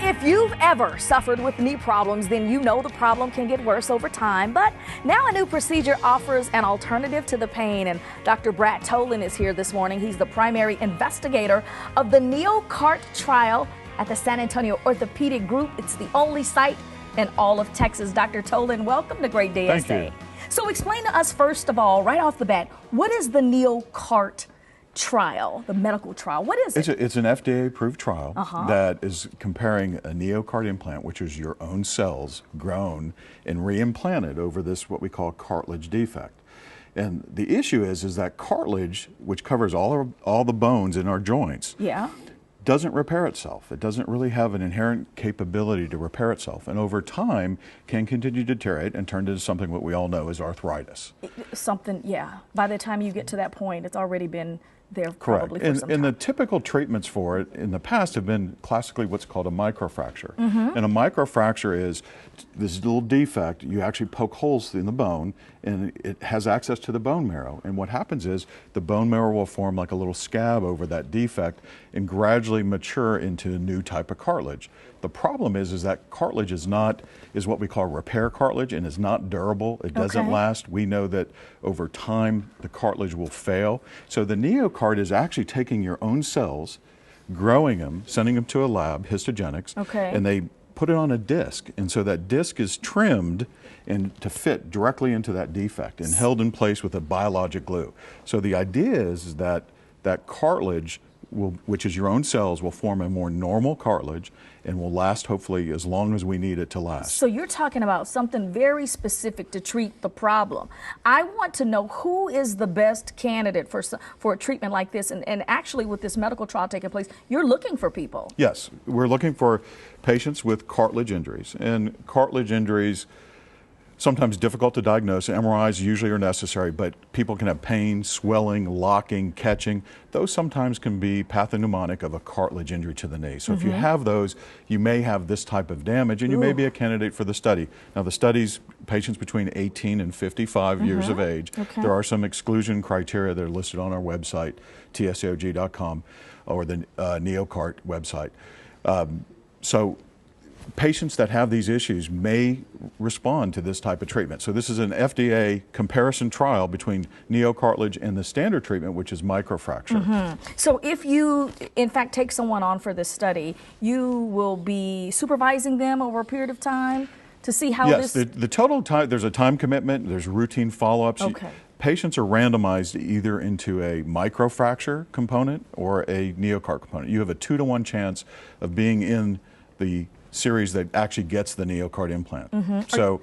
If you've ever suffered with knee problems, then you know the problem can get worse over time. But now a new procedure offers an alternative to the pain. And Dr. Tolin is here this morning. He's the primary investigator of the NeoCart trial at the San Antonio Orthopedic Group. It's the only site in all of Texas. Dr. Tolin, welcome to Great Day Thank you. So explain to us, first of all, right off the bat, what is the NeoCart trial, the medical trial? What is it? It's an FDA-approved trial that is comparing a NeoCart implant, which is your own cells grown and reimplanted over this what we call cartilage defect. And the issue is that cartilage, which covers all the bones in our joints, doesn't repair itself. It doesn't really have an inherent capability to repair itself, and over time can continue to deteriorate and turn into something what we all know as arthritis. By the time you get to that point, it's already been there probably Correct. for some time. And the typical treatments for it in the past have been classically what's called a microfracture. And a microfracture is this little defect. You actually poke holes in the bone, and it has access to the bone marrow. And what happens is the bone marrow will form like a little scab over that defect and gradually mature into a new type of cartilage. The problem is that cartilage is what we call repair cartilage, and is not durable. It doesn't last. We know that over time the cartilage will fail. So the NeoCart is actually taking your own cells, growing them, sending them to a lab, histogenics, and they put it on a disc. And so that disc is trimmed and to fit directly into that defect and held in place with a biologic glue. So the idea is that that cartilage, which is your own cells, will form a more normal cartilage and will last hopefully as long as we need it to last. So you're talking about something very specific to treat the problem. I want to know who is the best candidate for a treatment like this, and actually with this medical trial taking place, you're looking for people. Yes, we're looking for patients with cartilage injuries, and cartilage injuries sometimes difficult to diagnose. MRIs usually are necessary, but people can have pain, swelling, locking, catching. Those sometimes can be pathognomonic of a cartilage injury to the knee. So if you have those, you may have this type of damage, and you may be a candidate for the study. Now the study's patients between 18 and 55 years of age. There are some exclusion criteria that are listed on our website, tscog.com, or the NeoCart website. So patients that have these issues may respond to this type of treatment. So this is an FDA comparison trial between NeoCartilage and the standard treatment, which is microfracture. So if you, in fact, take someone on for this study, you will be supervising them over a period of time to see how this... Yes, the total time, there's a time commitment, there's routine follow-ups. Patients are randomized either into a microfracture component or a NeoCart component. You have a 2-to-1 chance of being in the series that actually gets the NeoCart implant. So,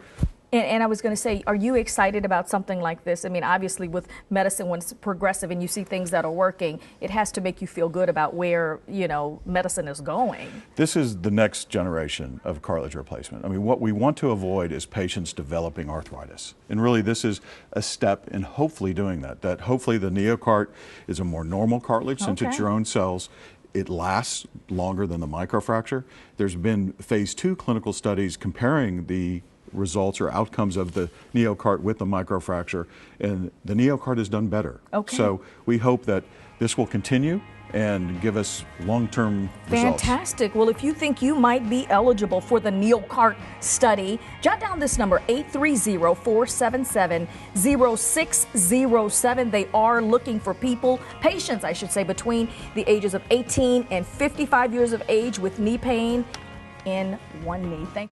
and I was going to say, are you excited about something like this? I mean, obviously with medicine, when it's progressive and you see things that are working, it has to make you feel good about where, you know, medicine is going. This is the next generation of cartilage replacement. I mean, what we want to avoid is patients developing arthritis. And really this is a step in hopefully doing that. That hopefully the NeoCart is a more normal cartilage since it's your own cells. It lasts longer than the microfracture. There's been phase 2 clinical studies comparing the results or outcomes of the NeoCart with the microfracture, and the NeoCart has done better. So we hope that this will continue and give us long-term results. Fantastic. Well, if you think you might be eligible for the NeoCart study, jot down this number, 830-477-0607. They are looking for patients, I should say, between the ages of 18 and 55 years of age with knee pain in one knee. Thank you.